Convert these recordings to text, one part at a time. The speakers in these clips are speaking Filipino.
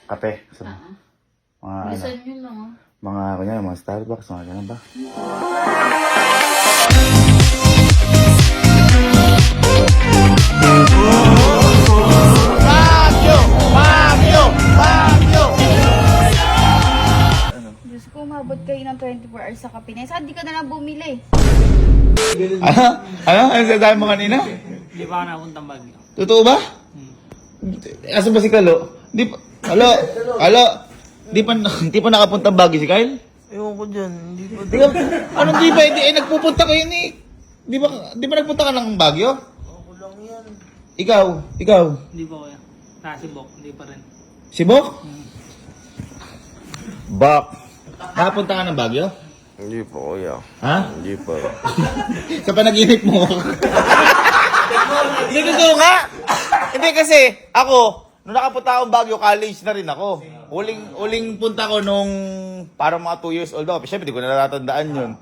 Kape. So, mga Bilisan nyo lang ah. mga kanya, mga Starbucks, mga ganun ba? Diyos ko, umabot kayo ng 24 hours sa kape na. Saan di ka na lang bumili? Ano sasabi mo kanina? Hindi pa ako napuntang Baguio. Totoo ba? Asan ba si Kalo? Di pa, Kalo, di pa nakapunta Baguio si Kyle? Ewan ko dyan, hindi pa. Di ka, anong di ba? Nagpupunta kayo ni... Di ba nagpunta ka ng Baguio? Ako lang yan. Ikaw. Hindi pa kuya. Nasibok, hindi pa rin. Si Bok? Bok. Nakapunta ka ng Baguio? Hindi pa kuya. Ha? Hindi pa. Sa panaginip mo. Hindi totoo nga. Hindi kasi, ako, nung nakapunta akong Baguio, college na rin ako. Uling punta ko nung parang mga 2 years old ako. Siyempre, di ko na natatandaan yun.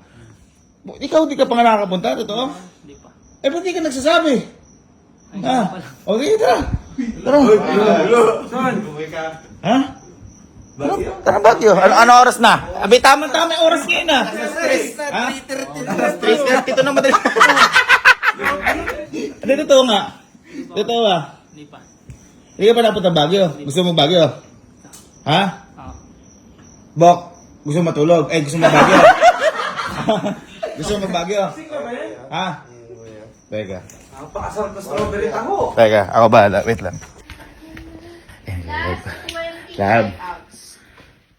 Ikaw, di ka pa nga nakakapunta, totoo? Hindi pa. Eh, ba't di ka nagsasabi? Ay, Ha? pala. Okay, tara. Tara. Ha? Tara, Baguio. Ano oras na? Abi, tama-tama yung oras ngayon na. Ha? 3:30 to na madali. Ano, totoo nga? Totoo ba? Hindi pa. Hindi ka pa napunta Baguio? Gusto mo Baguio? Ha? Oo. Bok, gusto mo matulog? Eh, gusto mo Baguio? Gusto mo Baguio? Ha? Teka. Napakasarap na strawberry taho. Teka, ako ba? Wait lang. Lab.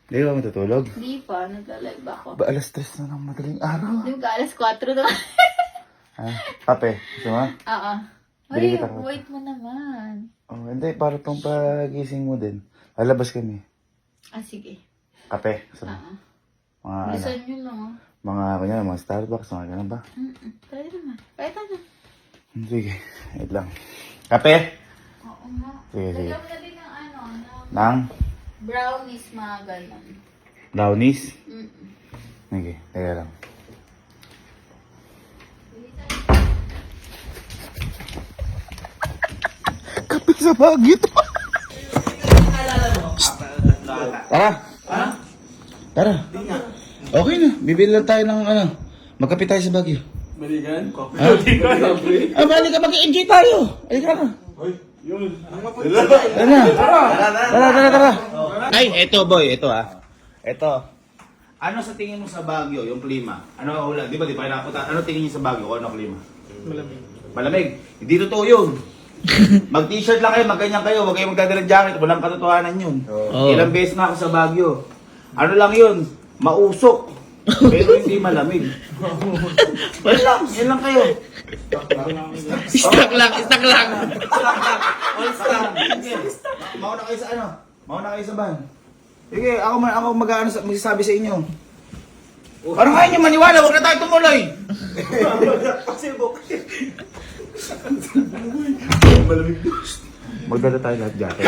Hindi ka ba matutulog? Di pa, nagla-live ako. Ba, alas 3 na ng madaling araw? Di ba alas 4 na? Ha? Kape? Gusto mo? Oo. Bili Ay, kita kape. wait mo naman. Oh, hindi, para pang pagising mo din. Lalabas kami. Ah, sige. Kape? Gusto mo? Oo. Mga ano? Bilisan nyo lang ah. Mga kanya, mga Starbucks, mga ganun ba? Try naman. Kahit ano. Sige, wait lang. Kape? Oo nga. Sige, sige. Lagyan mo na din ng ano, ng Nang brownies, mga ganun. brownies? Mm-mm. Sige, teka lang. Kape sa Baguio to. Tara. Tara. Okay na, bibili lang tayo ng ano. Magkape tayo sa Baguio. Baligan? Ha? Balik ka, mag-enjoy tayo. Ay, tara. Tara. Ay, eto boy, eto Eto. Ano sa tingin mo sa Baguio, yung klima? Ano, wala, di ba kayo nakapunta? Ano tingin niyo sa Baguio? Kung ano klima? Malamig. Malamig. Hindi totoo yun. Mag-t-shirt lang kayo, magganyan kayo, huwag kayong magdadalang jacket, walang katotohanan yun. Ilang beses na ako sa Baguio. Ano lang yun, mausok. Pero hindi malamig. Yan lang kayo. Stock lang. All stock. Mauna kayo sa ano? Mauna kayo sa van. Sige, ako mag-ano magsasabi sa inyo. Parang kaya nyo maniwala, huwag na tayo tumuloy. Magdala tayo lahat jacket.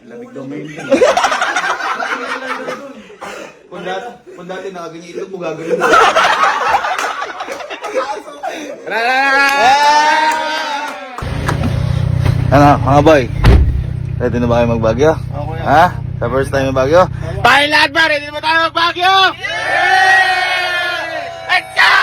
Lamig daw may kung dati nakaganyan ito, bugagano. Ano, mga boy? Ready na ba kayo mag-Baguio? Ha? Sa first time mag-Baguio? Tayo lahat ba? Ready na ba tayo mag-Baguio? Let's go!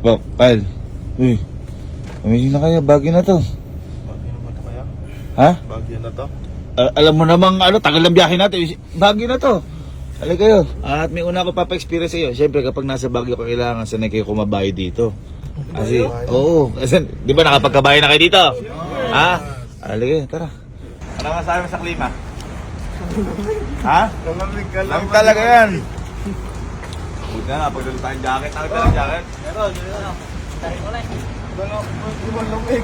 Bok, Kyle. Uy, amazing na kayo. Baguio na to. Baguio naman to kaya? Ha? Baguio na to? Alam mo namang tagal ng biyahe natin. Baguio na to. Halika kayo. At may una ko papa-experience sa iyo. Siyempre kapag nasa Baguio ka kailangan sanay kayo kumabahay dito. Kasi, oo. Kasi, di ba nakapagkabahay na kayo dito? Ha? Halika, tara. Ano masabi mo sa klima? Ha? Lamig ka Lamig talaga yan. Huwag na, pagdala tayong jacket. Nakita ng jacket? Meron. Lamig.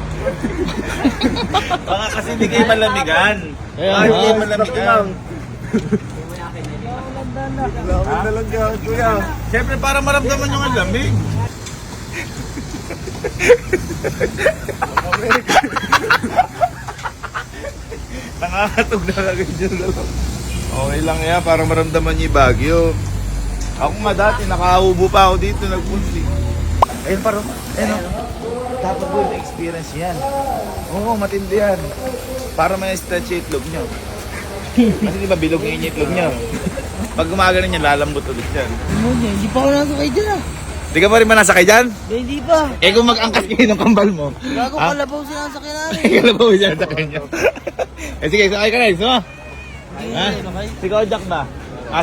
Baka kasi hindi kayo malamigan. Hindi kayo malamigan. Lamig na lang yan, kuya. Siyempre para maramdaman nyo ang lamig. Nakakatog na kagad dyan. Okay lang yan, parang maramdaman niya yung Baguio. Ako nga dati, nakaubo pa ako dito, nagpunti. Ayun parang, ayun o. Dapat po yung experience yan. Oo, matindi yan. Para may stretch yung itlog nyo. Kasi di ba bilog yung itlog nyo? Pag gumagano niya, lalambot ulit yan. Hindi pa ako nasakay dyan ah. Di ka pa rin manasakay dyan? Hindi pa. Eh kung mag-angkat kayo ng kambal mo. Gago Ha? kalabaw sinasakyan namin. Kaya ba siya sa kanya? Eh sige, sakay ka na, gusto mo? Ha? Si Kojak ba?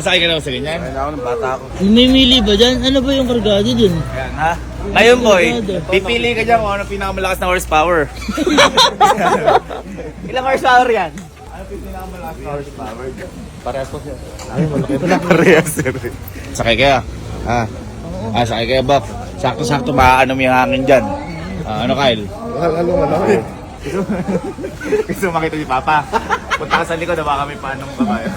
Sakay ka na sa ganyan? Kaya ako ng bata ako. Namimili ba dyan? Ano ba yung kargado dyan? Ayan, ha? Ngayon, boy, pipili ka dyan kung ano pinakamalakas na horsepower. Ilang horsepower yan? Ano pinakamalakas na horsepower? Parehas po siya. Ay, malaki pala. Parehas, sir. Sakay kaya? Ha? Sakay kaya, Bak? Sakto-sakto maaano mo yung hangin dyan. Ano, Kyle? Alam mo na eh. Gusto mo makita si Papa? Punta ka sa likod, baka may paanong babae.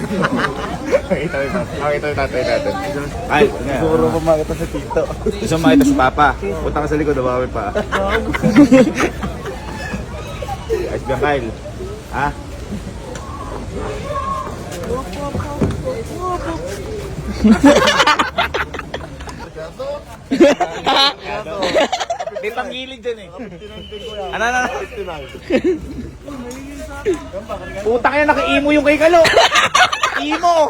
Makita mo yung Papa. Makita mo yung tatay natin. Kyle, Siguro pa makita sa tito. gusto mo makita si Papa? Punta ka sa likod, baka may pa. Ayos ba, Kyle? Ha? May panggilid dyan eh. Ano? Puta kaya naka-imo yung kay Kalo. Imo!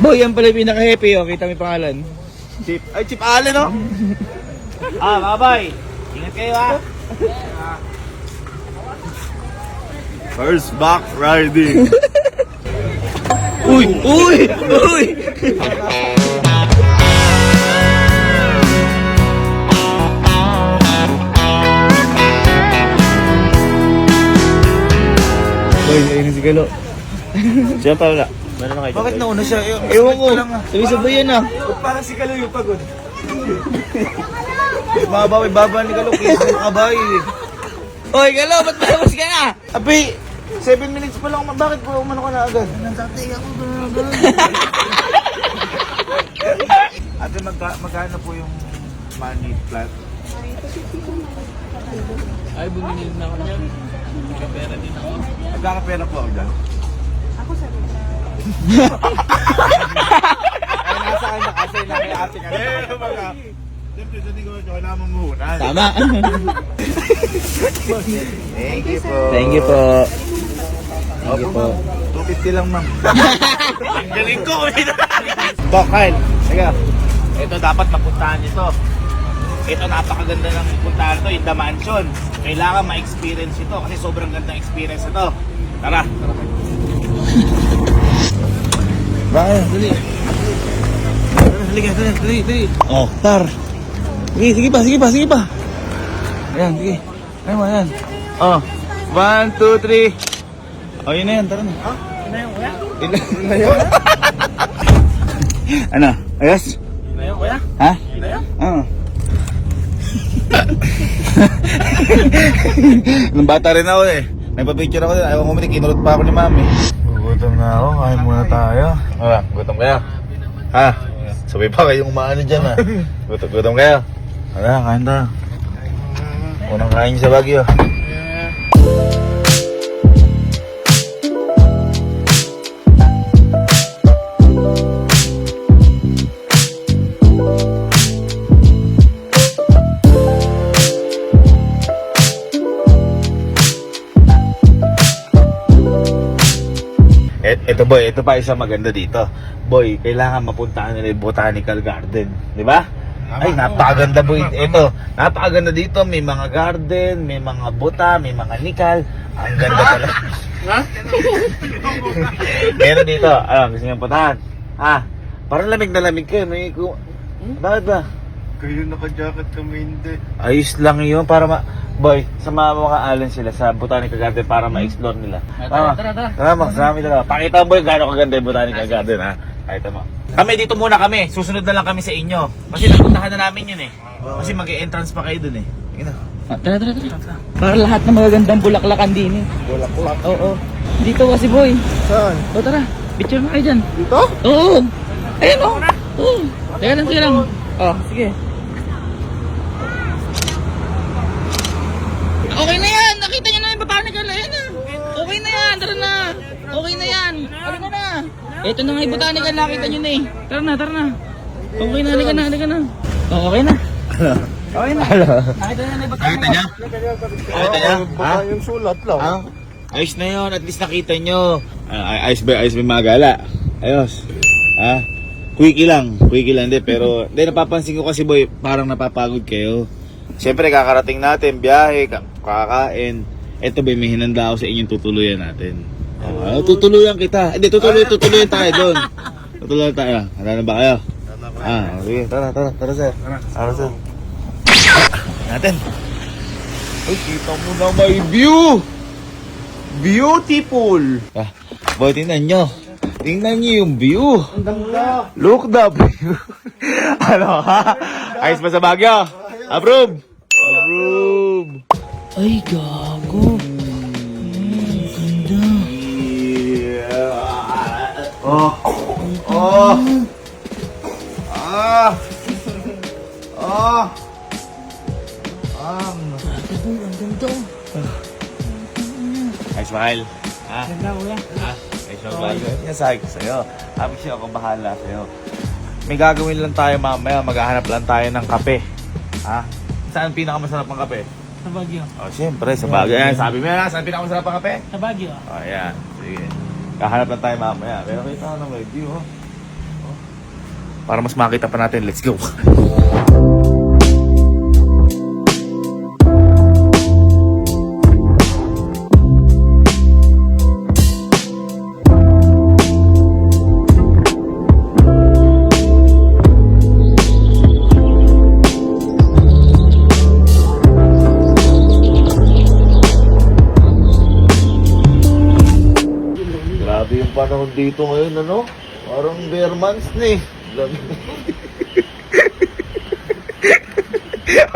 Boy, yan pala yung pinaka-happy oh. Kita mo yung pangalan. Chip. Ay, Chip Allen, no? Mga boy. Ingat kayo, ha? First back riding. Uy! Boy, ayun si Kalo. Siya pa wala. Bakit nauna siya? Ewan ko. Sabi-sabay yan ah. Parang si Kalo yung pagod. Baba ni Kalo. Kaya yung kabay. Oy, Galo, ba't malabas ka na? Abi, 7 minutes pa lang. Bakit po umano ka na agad? Natatay ako ba? Ate, magkano po yung money flat? Ay, bumili na ako niyan. Kapera din ako. Magkakapera po ako dyan? Ako sabi na. Ay, nasa kanya kasi na may ate ka. Siyempre, sa negosyo, kailangan mo muhunan. Tama. Thank you po. Thank you po. Thank you po. 250 lang, ma'am. Ang galing ko. Bok, Kyle. Sige. Ito dapat mapuntahan ito. Ito napakaganda ng puntahan ito, yung The Mansion. Kailangan ma-experience ito kasi sobrang gandang experience ito. Tara. Bakit? Dali. Dali. Oh, tar. Sige pa. Ayan, sige. Ayan. Oh. 1, 2, 3. Oh, yun na yan. Tara na. Yun na yun. Ano? Ayos? Yun na yun, kuya? Ha? Yun na yun? Oo. Nung bata rin ako eh. Nagpa-picture ako din. Ayaw ko umitik. Kinulot pa ako ni mami. Gugutom na ako, kain muna tayo. Gutom kayo? Ha? Sabay pa kayong umaano dyan ha? Gutom kayo? Kain tayo. Unang kain sa Baguio. Ito boy, ito pa isang maganda dito. Boy, kailangan mapuntahan nila yung Botanical Garden. Di ba? Ay, napakaganda boy. Ito, napakaganda dito. May mga garden, may mga buta, may mga nikal. Ang ganda talaga. Ha? Meron dito. Gusto niyo puntahan? Ha? Parang lamig na lamig kayo. Bakit ba? Kayo naka-jacket kami hindi. Ayos lang yun para Boy, sama mga allen sila sa Botanical Garden para ma-explore nila. Tara. Tama, marami talaga. Pakita mo boy, gaano kaganda yung Botanical Garden ha. Pakita mo. Kami dito muna kami. Susunod na lang kami sa inyo. Kasi napuntahan na namin yun eh. Kasi mag-e-entrance pa kayo dun eh. Sige na. Tara. Para lahat ng magagandang bulaklakan din eh. Bulak-bulak. Oo. Dito kasi boy. Saan? O tara, picture mo kayo dyan. Dito? Oo. Ayun o. Oo. Teka lang. Oh, sige. Okay na yan. Nakita niyo na yung Botanical. Ayan na. Okay na yan. tara na. Okay na yan. Halika na. Ito na nga yung botanica, nakita nyo na eh. Tara na, tara na. Okay na, halika na, halika na. Oh, okay na. Okay na. Nakita na yung botanica. Nakita niya? Nakita niya? Ha? Yung sulat lang. Ah, ayos na yun. At least nakita nyo. Ayos ba mga gala? Ayos. Ha? Quickie lang. Quickie lang din. Pero, hindi, napapansin ko kasi boy, parang napapagod kayo. Siyempre, kakarating natin, biyahe, kakain. Eto ba, may hinanda ako sa inyong tutuluyan natin. Tutuluyan kita. Hindi, tutuluyan tayo doon. Tutuluyan tayo. Handa na ba kayo? Sige. Tara, sir. Tara, sir. Natin. Ay, kita mo na may view. Beautiful. Boy, tingnan nyo. Tingnan nyo yung view. Look the view. Ano ha? Ayos ba sa Baguio? Approve. Approve. Ay, gago. Ganda. Oh. Oh. Ah. Ah. Ang ganda. Ay, smile. Ha? Ganda, kuya. Ha? Ay, smile. Yan sabi ko sa'yo. Sabi siya ako bahala sa'yo. May gagawin lang tayo mamaya. Maghahanap lang tayo ng kape. Ha? Saan pinakamasarap ang kape? Sa Baguio. Oh, siyempre, sa Baguio. Ayan, sabi mo yan. Saan pinakamasarap ang kape? Sa Baguio. Oh, ayan. Sige. Kahanap lang tayo mamaya. Pero kita ka ng review, oh. Para mas makita pa natin, let's go. Grabe yung panahon dito ngayon, ano? Parang bare months na eh.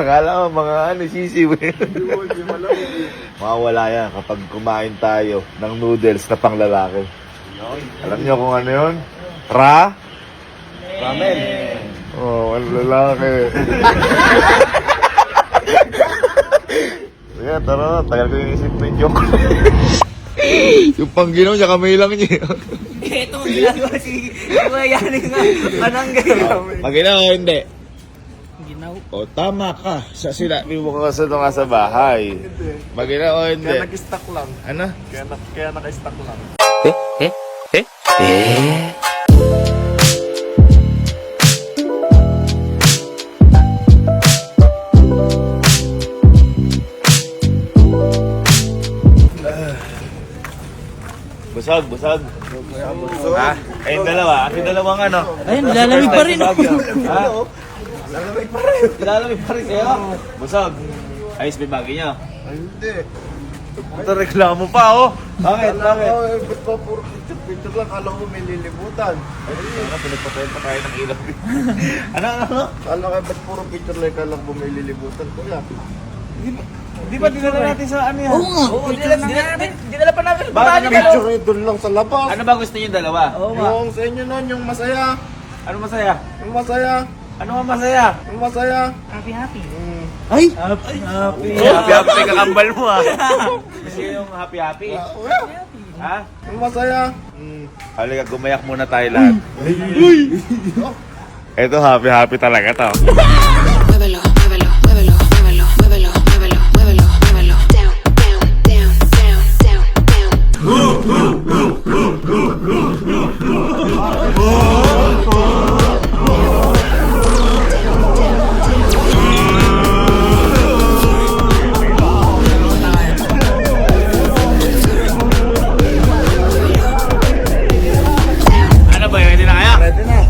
Akala ko mga sisiw eh. Mawawala yan kapag kumain tayo ng noodles na panglalaki. Alam niyo kung ano yun? Ramen. Oh, ang lalaki. Sige, tara. Tagal ko yung isip na yung joke. Yung pangginaw niya, kamay lang niya. Ito, ginagawa si Kuya Yaning nga. Anong ginawa? Maginaw o hindi? Ginaw. O, tama ka. Sa sinabi mo ka sa nga sa bahay. Maginaw o hindi? Kaya nag-stock lang. Ano? Kaya naka-stock lang. Busog, busog. Ha? Kayong dalawa. At yung dalawang ano? Ayun, lalamig pa rin. Ha? Lalamig pa rin. Lalamig pa rin kayo. Busog. Ayos ba yung bagay niyo? Ay, hindi. Ito reklamo pa, oh. Bakit? Bakit? Ba't pa puro picture lang? Kala ko may lilibutan. Ay, sana pinagpatayin pa tayo ng ilaw. Ano? Kala ko ba't puro picture lang? Kala ko may lilibutan. Kuya. Di ba dinala natin sa ano yan? Oo nga. Oo, dinala pa namin. Bakit naman? Picture nyo doon lang sa labas. Ano ba gusto niyo dalawa? Yung sa inyo nun, yung masaya. Ano masaya? Yung masaya. Ano ang masaya? Yung masaya. Happy, happy. Ay! Happy, happy kakambal mo ah. Kasi yung happy. Ha? Yung masaya. Halika, gumayak muna tayo lahat. Ito happy talaga to. Muévelo, muévelo, muévelo, muévelo, muévelo, muévelo, muévelo, muévelo. Down, down, down, down, down, down. Ano ba yun? Ready na kaya? Ready na.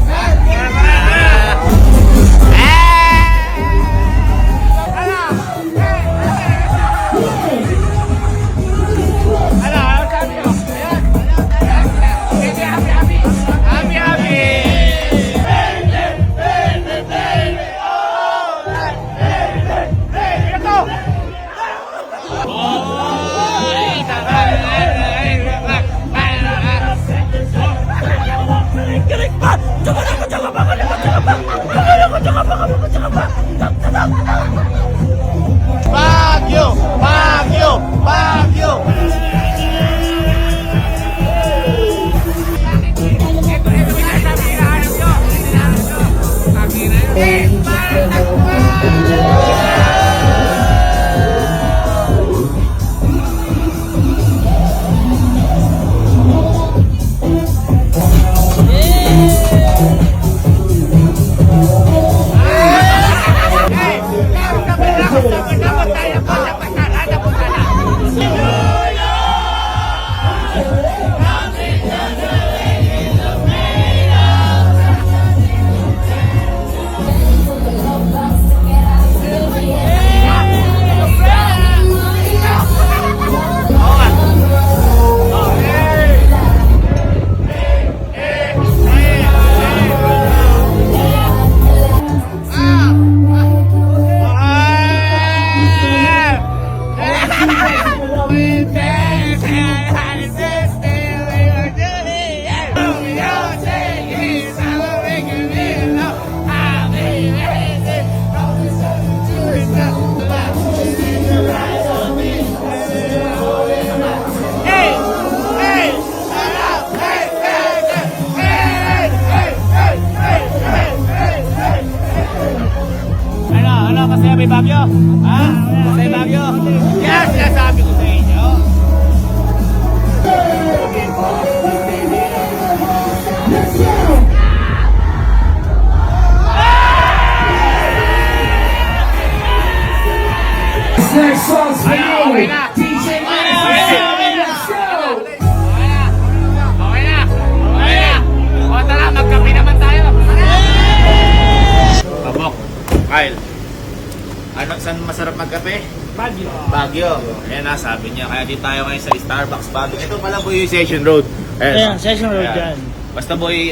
saan masarap magkape? Baguio. Ayan na, sabi niya. Kaya dito tayo ngayon sa Starbucks Baguio. Ito pala po yung Session Road. Ayan, Session Road Ayan. dyan. Basta boy,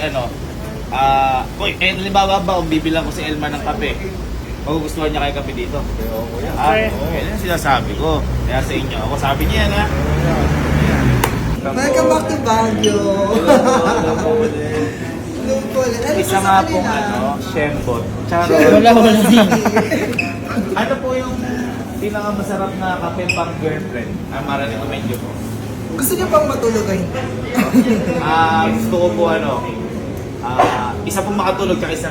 halimbawa ba, kung bibilang ko si Elma ng kape, magugustuhan niya kayo kape dito. Yan ang sinasabi ko. Kaya sa inyo, ako sabi niya yan ha. Welcome back to Baguio. Isa nga pong Shembot. Charo. Wala din. Ano po yung pinakamasarap na kape pang girlfriend? Marinig ko medyo po. Gusto niyo pang matulog ay? Gusto ko po isa pong makatulog tsaka isa.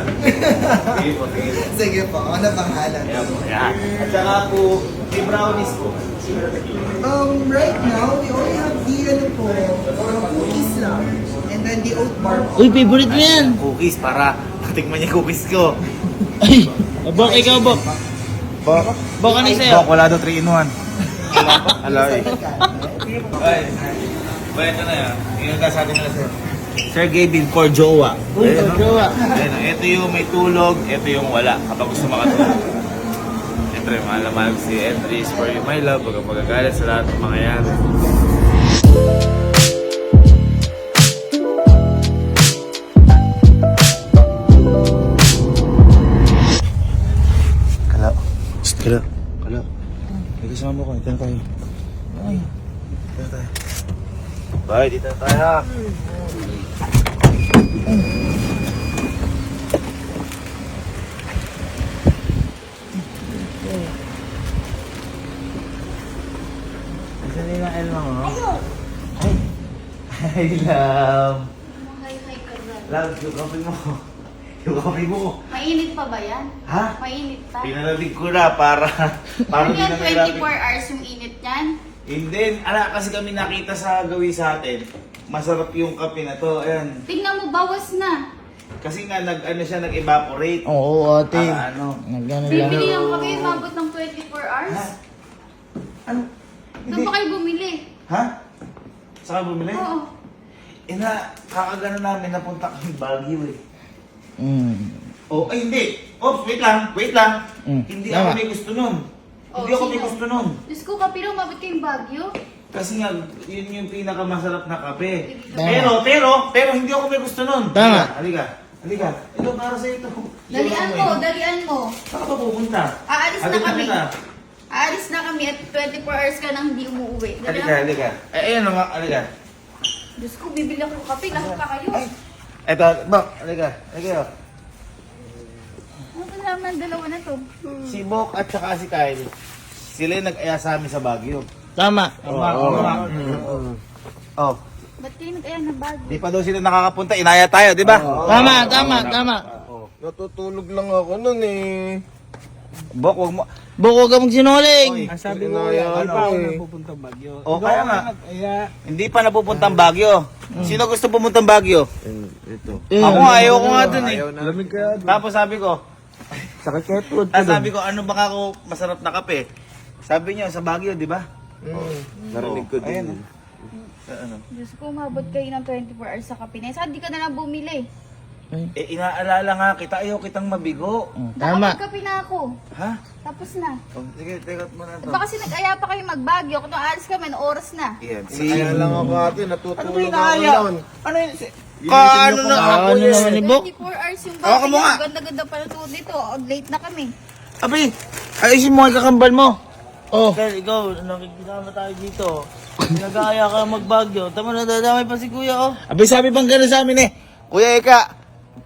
Sige po, sige po. Sige po, ako na pangalan. Ayan po, ayan. At saka po, may brownies po. Right now, we only have the cookies lang. And then the oat bar. Uy, favorite mo yan. Cookies para matikman niya cookies ko. Ay, Bok, ikaw, Bok. Bok, ano yung sa'yo? Wala daw 3 in 1. Alay. Ay, ito na yan. Yung sa atin na sir. Sir Gavin for jowa. Uy, jowa. Ito yung may tulog, ito yung wala kapag gusto makatulog. Ito yung mahal si Entries for you my love. Huwag kang magagalit sa lahat ng mga yan. Kala. Kala. Kala. May kasama ko. Ito na tayo. Ay. Ito na tayo. Bye, dito na tayo. Asan din ang Elma mo? Ayun! Hi, love! Hi, Carla. Love, yung kape mo. Yung kape mo. Mainit pa ba yan? Ha? Mainit pa? Pinalamig ko na para Ano hindi yan, na mahirapin. 24 hours yung init niyan? Hindi, kasi kami nakita sa gawin sa atin. Masarap yung kape na to. Ayan. Tingnan mo, bawas na. Kasi nga nag-evaporate. Oo, ate. Ano? Nagano lang. Bibili lang kami, mabot ng 24 hours. Ha? Ano? Doon ba kayo bumili? Ha? Saka bumili? Oo. Kakagano namin napunta kami Baguio eh. Mm. Ay hindi. Wait lang. Hindi ako Tama. may gusto nun. Hindi ako may sino? gusto nun. Diyos ko, kapilo, mabot kayong Baguio? Kasi nga, yun yung pinakamasarap na kape. Tama. Pero hindi ako may gusto nun. Tama. Halika. Ito para sa ito. Dalian mo. Saan ka ba pupunta? Aalis na Halika kami. na. Aalis na kami at 24 hours ka nang hindi umuwi. Dalian. Halika. Ayun naman, halika. Diyos ko, bibili ako kape. Lahat pa kayo. Eto, Bok, halika. Halika. Ano ba naman ang dalawa na to? Si Bok at saka si Kyle, sila yung nag-aya sa amin sa Baguio. Tama. Oh, Ba't kayo nag-ayan ng Baguio? di pa daw sila nakakapunta, inaya tayo, di ba? Tama. Natutulog lang ako nun eh. Bok, wag mo. Bok, huwag ka magsinungaling. Sabi ko yan eh. O kaya nga, hindi pa napupuntang Baguio. Sino gusto pumuntang Baguio? Ito. Ako ayaw ko nga dun eh. Lamig kaya. Tapos sabi ko, Sakit kaya tuwad tapos sabi ko, ano baka ako masarap na kape? Sabi niyo, sa Baguio, di ba? Narinig ko din. Ayan. Ano? Diyos ko, umabot kayo ng 24 hours sa kape na. Saan di ka na lang bumili? Inaalala nga kita, ayaw kitang mabigo. Tama. Nakapagkape na ako. Ha? Tapos na. Oh, sige, teka mo na to. Baka kasi nag-aya pa kayo mag-Baguio. Kung aalis kami, na oras na. Ayan, Kaya lang ako ate, Ano ba natutulog yung ako inaaya? nun. Ano yun? Ginising niyo pa nga ako Ano naman ni Bok? 24 hours yung Hawakan Baguio. mo nga. Ganda-ganda pa na tuod dito. Late na kami. Abi, ayusin mo ang kakambal mo. Oh. Kel, ikaw, nakikisama tayo dito. Nag-aaya ka magbagyo. Tama na, dadamay pa si kuya, oh. Abi, sabi bang gano'n sa amin eh. Kuya Eka,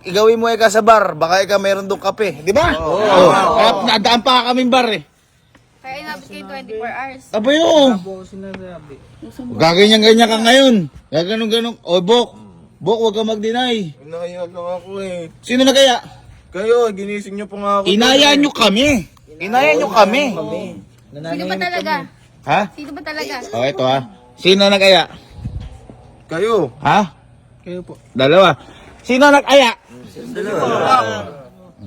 igawin mo Eka sa bar. Baka Eka meron doon kape. Di ba? Oo. Kaya nadaan pa kaming bar eh. Kaya inabot kayo 24 hours. Abay, oo. Gaganyan-ganyan ka ngayon. Gaganon-ganon. O, Bok. Bok, huwag ka mag-deny. Inaya lang ako eh. Sino nagaya? Kayo, ginising niyo pa nga ako. Inaya nyo kami. Inaya nyo kami. Sino ba talaga? Ha? Sino ba talaga? O, ito ha. Sino nag-aya? Kayo. Ha? Kayo po. Dalawa. Sino nag-aya?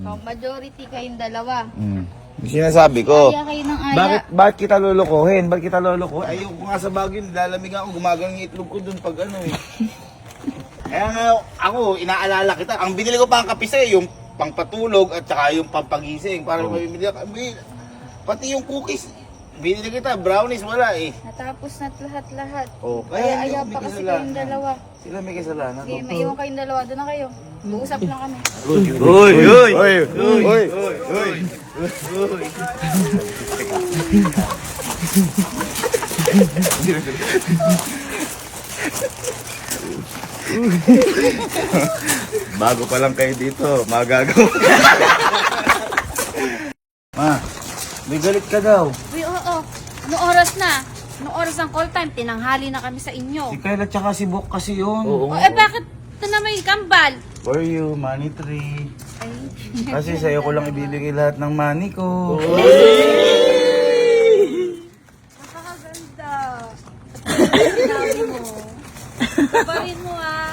Oh, majority kayong dalawa. Sinasabi ko. Kaya kayo ng aya. Bakit kita lulukuhin? Bakit kita lulukuhin? Ayoko nga sa Baguio, nilalamig ako, gumagano yung itlog ko dun pag ano eh. Kaya nga ako, inaalala kita. Ang binili ko pa ang kape sa'yo, yung pangpatulog at saka yung pampagising para mamimili ako. Pati yung cookies, binili kita, brownies wala eh. Natapos na't lahat-lahat. Oh, Kaya hindi aya ako may pa kasi kasalanan. kayong dalawa. Sila may kasalanan. Sige, maiwan kayong dalawa. Doon na kayo. Uusap lang kami. Bago pa lang kayo dito, magagawa. Ma, may galit ka daw. Uy, oo. Anong oras na? Anong oras ng call time? Tinanghali na kami sa inyo. Si Kyle at saka si Bok kasi yun. O, bakit ito na may kambal? For you, money tree. Ay, Kasi sa'yo ko lang ibibigay lahat ng money ko. nakakaganda. At sinabi mo. Babarin mo ah.